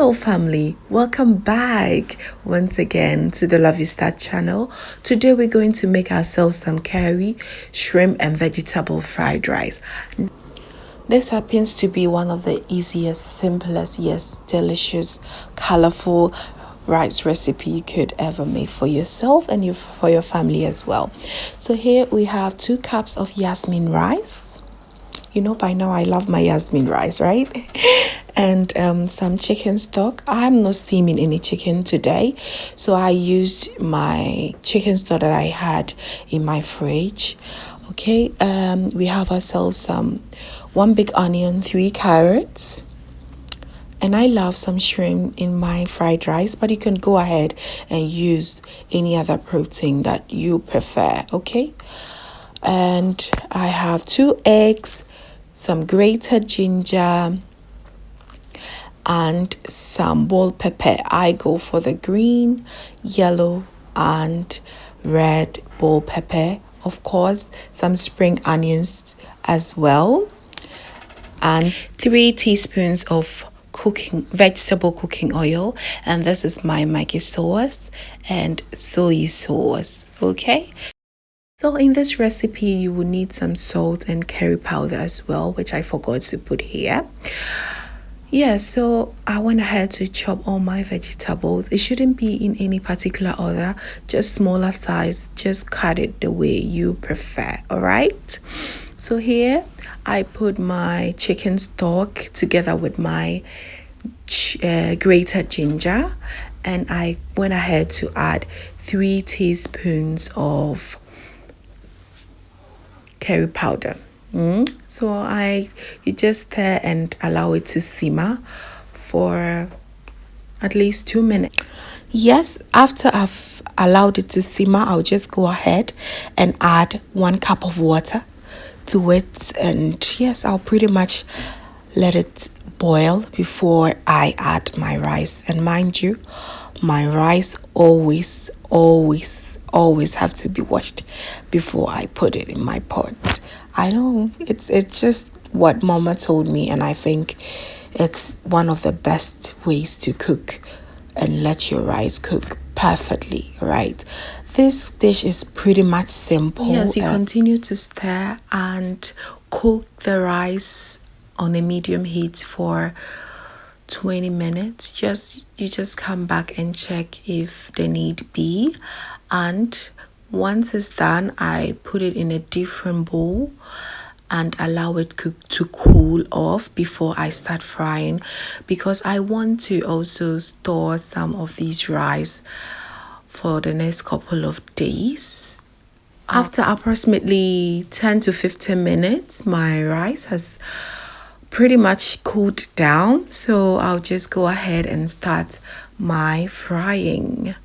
Hello family, welcome back once again to the Love You Start channel. Today we're going to make ourselves some curry, shrimp and vegetable fried rice. This happens to be one of the easiest, simplest, yes, delicious, colorful rice recipe you could ever make for yourself and for your family as well. So here we have 2 cups of Jasmine rice. You know, by now I love my Jasmine rice, right? And some chicken stock. I'm not steaming any chicken today, so I used my chicken stock that I had in my fridge. Okay, we have ourselves 1 big onion, 3 carrots, and I love some shrimp in my fried rice, but you can go ahead and use any other protein that you prefer. Okay, and I have 2 eggs, some grated ginger, and some bell pepper. I go for the green, yellow, and red bell pepper. Of course, some spring onions as well, and 3 teaspoons of vegetable cooking oil, and this is my maggie sauce and soy sauce. Okay, so in this recipe you will need some salt and curry powder as well, which I forgot to put here. Yeah, so I went ahead to chop all my vegetables. It shouldn't be in any particular order, just smaller size. Just cut it the way you prefer, all right? So here I put my chicken stock together with my grated ginger, and I went ahead to add 3 teaspoons of curry powder. So you just stir and allow it to simmer for at least 2 minutes. Yes, after I've allowed it to simmer, I'll just go ahead and add 1 cup of water to it, and yes, I'll pretty much let it boil before I add my rice. And mind you, my rice always have to be washed before I put it in my pot. I know it's just what mama told me, and I think it's one of the best ways to cook and let your rice cook perfectly, right? This dish is pretty much simple. Yes, you continue to stir and cook the rice on a medium heat for 20 minutes. You just come back and check if the need be, and once it's done, I put it in a different bowl and allow it to cool off before I start frying, because I want to also store some of these rice for the next couple of days. After approximately 10 to 15 minutes, my rice has pretty much cooled down, so I'll just go ahead and start my frying.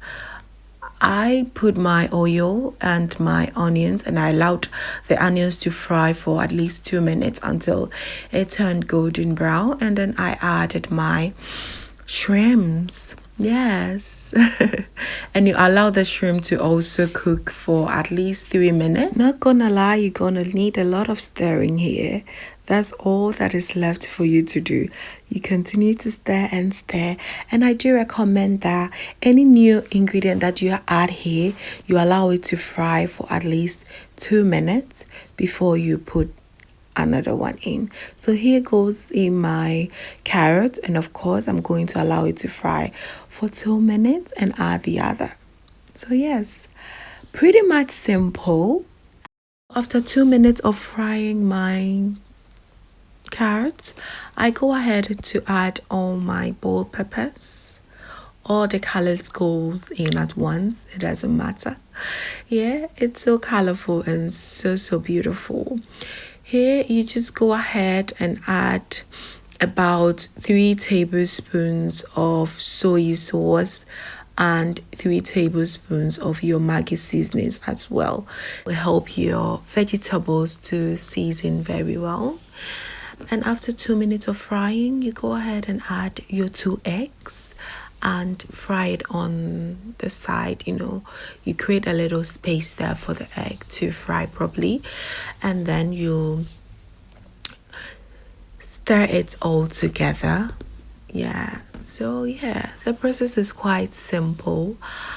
I put my oil and my onions, and I allowed the onions to fry for at least 2 minutes until it turned golden brown, and then I added my shrimps. Yes. And you allow the shrimp to also cook for at least 3 minutes. Not gonna lie, you're gonna need a lot of stirring here. That's all that is left for you to do. You continue to stir and stir, and I do recommend that any new ingredient that you add here, you allow it to fry for at least 2 minutes before you put another one in. So here goes in my carrot, and of course I'm going to allow it to fry for 2 minutes and add the other. So yes, pretty much simple. After 2 minutes of frying my carrots, I go ahead to add all my bell peppers. All the colors goes in at once, it doesn't matter. Yeah, it's so colorful and so beautiful. Here you just go ahead and add about 3 tablespoons of soy sauce and 3 tablespoons of your maggie seasonings as well. It will help your vegetables to season very well. And after 2 minutes of frying, you go ahead and add your 2 eggs and fry it on the side. You create a little space there for the egg to fry properly, and then you stir it all together. Yeah, So yeah, the process is quite simple.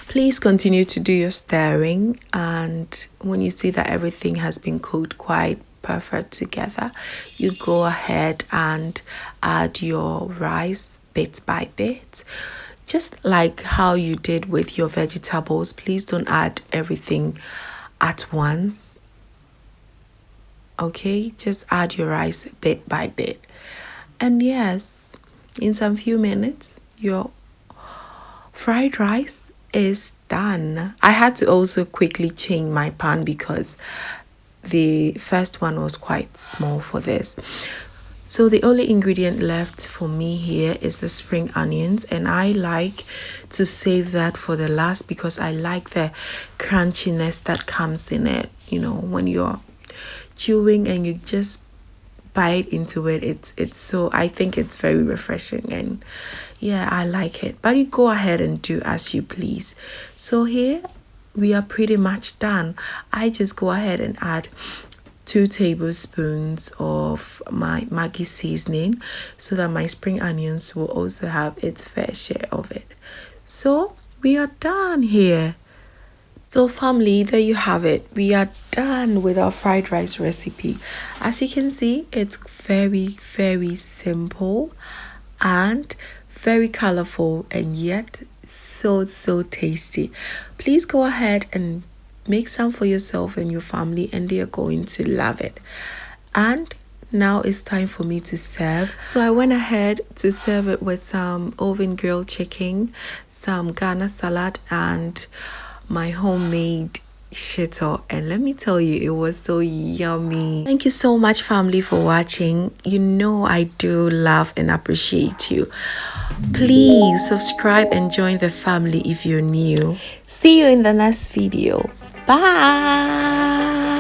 Please continue to do your stirring, and when you see that everything has been cooked quite perfect together, you go ahead and add your rice bit by bit, just like how you did with your vegetables. Please don't add everything at once. Okay, just add your rice bit by bit. And yes, in some few minutes, your fried rice is done. I had to also quickly change my pan because the first one was quite small for this. So the only ingredient left for me here is the spring onions, and I like to save that for the last because I like the crunchiness that comes in it. You know, when you're chewing and you just bite into it, it's so, I think it's very refreshing, and yeah, I like it. But you go ahead and do as you please. So here we are pretty much done. I just go ahead and add 2 tablespoons of my maggie seasoning so that my spring onions will also have its fair share of it. So we are done here. So family, there you have it. We are done with our fried rice recipe. As you can see, it's very simple and very colorful, and yet so tasty. Please go ahead and make some for yourself and your family, and they are going to love it. And now it's time for me to serve. So I went ahead to serve it with some oven grilled chicken, some Ghana salad, and my homemade shito, and let me tell you, it was so yummy. Thank you so much family for watching. You know I do love and appreciate you. Please subscribe and join the family if you're new. See you in the next video. Bye.